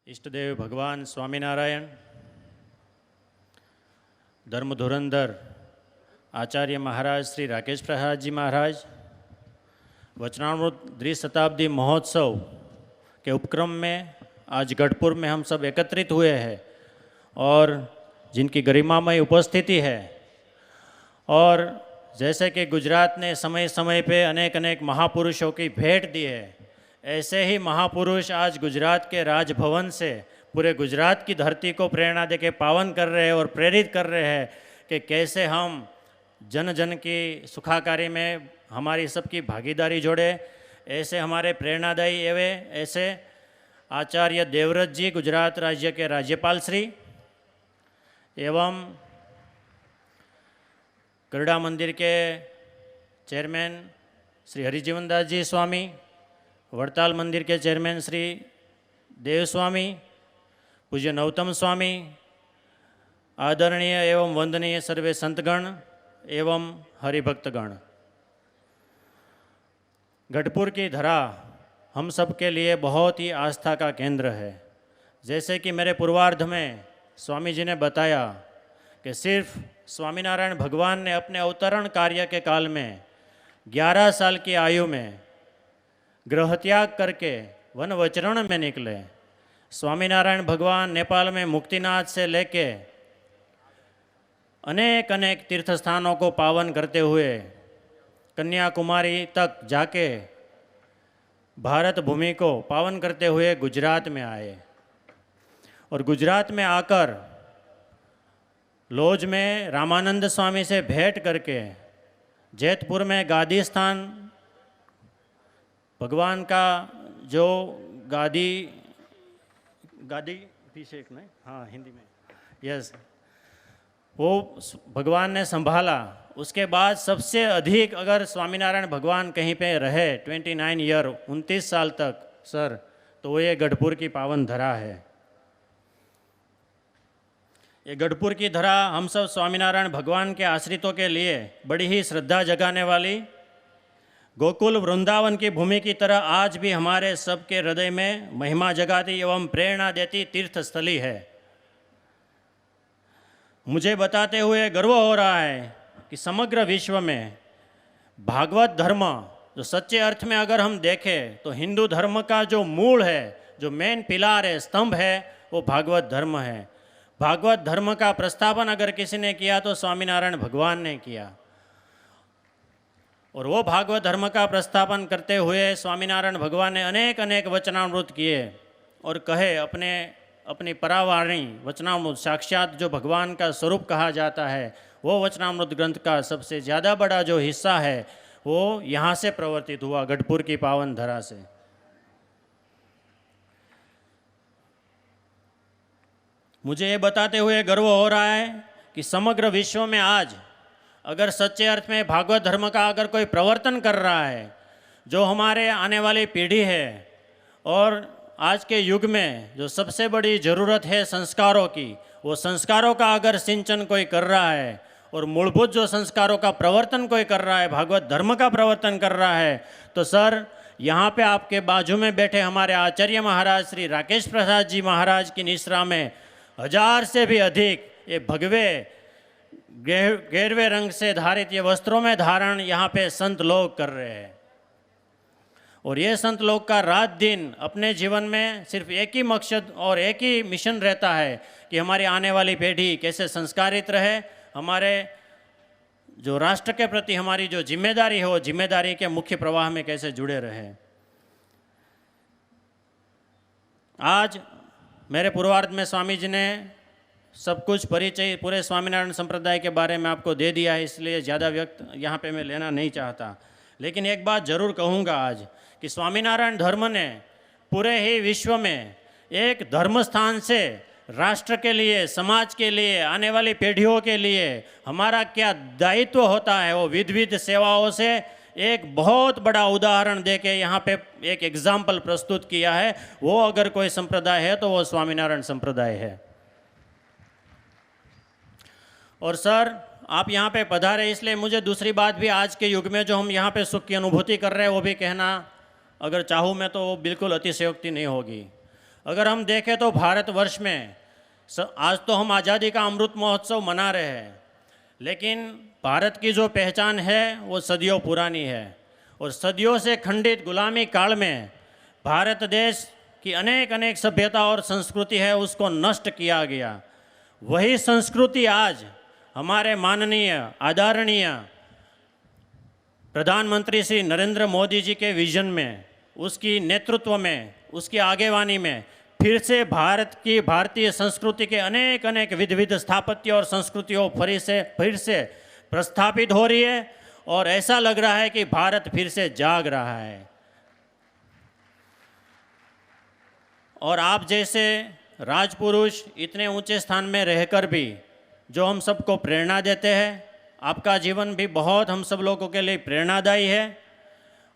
इष्टदेव भगवान स्वामीनारायण, धर्म धुरंधर आचार्य महाराज श्री राकेश प्रसाद जी महाराज, वचनामृत द्विशताब्दी महोत्सव के उपक्रम में आज गढ़पुर में हम सब एकत्रित हुए हैं और जिनकी गरिमामय उपस्थिति है। और जैसे कि गुजरात ने समय समय पे अनेक अनेक महापुरुषों की भेंट दी है, ऐसे ही महापुरुष आज गुजरात के राजभवन से पूरे गुजरात की धरती को प्रेरणा देके पावन कर रहे हैं और प्रेरित कर रहे हैं कि कैसे हम जन जन की सुखाकारी में हमारी सबकी भागीदारी जोड़े। ऐसे हमारे प्रेरणादायी ऐसे आचार्य देवव्रत जी, गुजरात राज्य के राज्यपाल श्री, एवं गरुड़ा मंदिर के चेयरमैन श्री हरिजीवन दास जी स्वामी, वड़ताल मंदिर के चेयरमैन श्री देव स्वामी, पूज्य नवतम स्वामी, आदरणीय एवं वंदनीय सर्वे संतगण एवं हरिभक्तगण। गढ़पुर की धरा हम सब के लिए बहुत ही आस्था का केंद्र है। जैसे कि मेरे पूर्वार्ध में स्वामी जी ने बताया कि सिर्फ स्वामीनारायण भगवान ने अपने अवतरण कार्य के काल में 11 साल की आयु में गृह त्याग करके वन वचरण में निकले। स्वामीनारायण भगवान नेपाल में मुक्तिनाथ से लेके अनेक अनेक तीर्थ स्थानों को पावन करते हुए कन्याकुमारी तक जाके भारत भूमि को पावन करते हुए गुजरात में आए और गुजरात में आकर लॉज में रामानंद स्वामी से भेंट करके जैतपुर में गादी स्थान भगवान का जो गादी अभिषेक नहीं, हाँ हिंदी में यस, वो भगवान ने संभाला। उसके बाद सबसे अधिक अगर स्वामीनारायण भगवान कहीं पे रहे 29 ईयर 29 साल तक सर, तो वो ये गढ़पुर की पावन धरा है। ये गढ़पुर की धरा हम सब स्वामीनारायण भगवान के आश्रितों के लिए बड़ी ही श्रद्धा जगाने वाली गोकुल वृंदावन की भूमि की तरह आज भी हमारे सबके हृदय में महिमा जगाती एवं प्रेरणा देती तीर्थस्थली है। मुझे बताते हुए गर्व हो रहा है कि समग्र विश्व में भागवत धर्म जो सच्चे अर्थ में अगर हम देखें तो हिंदू धर्म का जो मूल है, जो मेन पिलार है, स्तंभ है, वो भागवत धर्म है। भागवत धर्म का प्रस्थापन अगर किसी ने किया तो स्वामीनारायण भगवान ने किया और वो भागवत धर्म का प्रस्थापन करते हुए स्वामीनारायण भगवान ने अनेक अनेक वचनामृत किए और कहे अपनी परावाणी वचनामृत, साक्षात जो भगवान का स्वरूप कहा जाता है, वो वचनामृत ग्रंथ का सबसे ज़्यादा बड़ा जो हिस्सा है वो यहाँ से प्रवर्तित हुआ, गढ़पुर की पावन धरा से। मुझे ये बताते हुए गर्व हो रहा है कि समग्र विश्व में आज अगर सच्चे अर्थ में भागवत धर्म का अगर कोई प्रवर्तन कर रहा है, जो हमारे आने वाली पीढ़ी है और आज के युग में जो सबसे बड़ी ज़रूरत है संस्कारों की, वो संस्कारों का अगर सिंचन कोई कर रहा है और मूलभूत जो संस्कारों का प्रवर्तन कोई कर रहा है, भागवत धर्म का प्रवर्तन कर रहा है, तो सर यहाँ पे आपके बाजू में बैठे हमारे आचार्य महाराज श्री राकेश प्रसाद जी महाराज की निश्रा में 1000 से भी अधिक ये भगवे गेरवे रंग से धारित ये वस्त्रों में धारण यहाँ पे संत लोग कर रहे हैं। और ये संत लोग का रात दिन अपने जीवन में सिर्फ एक ही मकसद और एक ही मिशन रहता है कि हमारी आने वाली पीढ़ी कैसे संस्कारित रहे, हमारे जो राष्ट्र के प्रति हमारी जो जिम्मेदारी है वो जिम्मेदारी के मुख्य प्रवाह में कैसे जुड़े रहे। आज मेरे पूर्वार्ध में स्वामी जी ने सब कुछ परिचय पूरे स्वामीनारायण संप्रदाय के बारे में आपको दे दिया है, इसलिए ज़्यादा व्यक्त यहाँ पे मैं लेना नहीं चाहता। लेकिन एक बात ज़रूर कहूँगा आज कि स्वामीनारायण धर्म ने पूरे ही विश्व में एक धर्म स्थान से राष्ट्र के लिए, समाज के लिए, आने वाली पीढ़ियों के लिए हमारा क्या दायित्व होता है वो विविध सेवाओं से एक बहुत बड़ा उदाहरण दे के यहाँ पे एक एग्जाम्पल प्रस्तुत किया है। वो अगर कोई संप्रदाय है तो वो स्वामीनारायण संप्रदाय है। और सर आप यहाँ पे पधारे, इसलिए मुझे दूसरी बात भी आज के युग में जो हम यहाँ पे सुख की अनुभूति कर रहे हैं वो भी कहना अगर चाहूँ मैं तो बिल्कुल अतिशयोक्ति नहीं होगी। अगर हम देखें तो भारतवर्ष में आज तो हम आज़ादी का अमृत महोत्सव मना रहे हैं, लेकिन भारत की जो पहचान है वो सदियों पुरानी है और सदियों से खंडित गुलामी काल में भारत देश की अनेक अनेक सभ्यता और संस्कृति है उसको नष्ट किया गया। वही संस्कृति आज हमारे माननीय आदरणीय प्रधानमंत्री श्री नरेंद्र मोदी जी के विजन में, उसकी नेतृत्व में, उसकी आगेवानी में फिर से भारत की भारतीय संस्कृति के अनेक अनेक विध विध स्थापत्य और संस्कृतियों फिर से प्रस्थापित हो रही है और ऐसा लग रहा है कि भारत फिर से जाग रहा है। और आप जैसे राजपुरुष इतने ऊंचे स्थान में रहकर भी जो हम सबको प्रेरणा देते हैं, आपका जीवन भी बहुत हम सब लोगों के लिए प्रेरणादायी है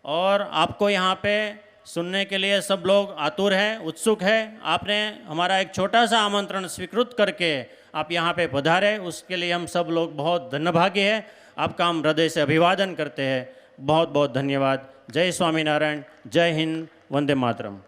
और आपको यहाँ पे सुनने के लिए सब लोग आतुर हैं, उत्सुक हैं। आपने हमारा एक छोटा सा आमंत्रण स्वीकृत करके आप यहाँ पे पधारे, उसके लिए हम सब लोग बहुत धन्यभागी हैं। आपका हम हृदय से अभिवादन करते हैं। बहुत बहुत धन्यवाद। जय स्वामीनारायण, जय हिंद, वंदे मातरम।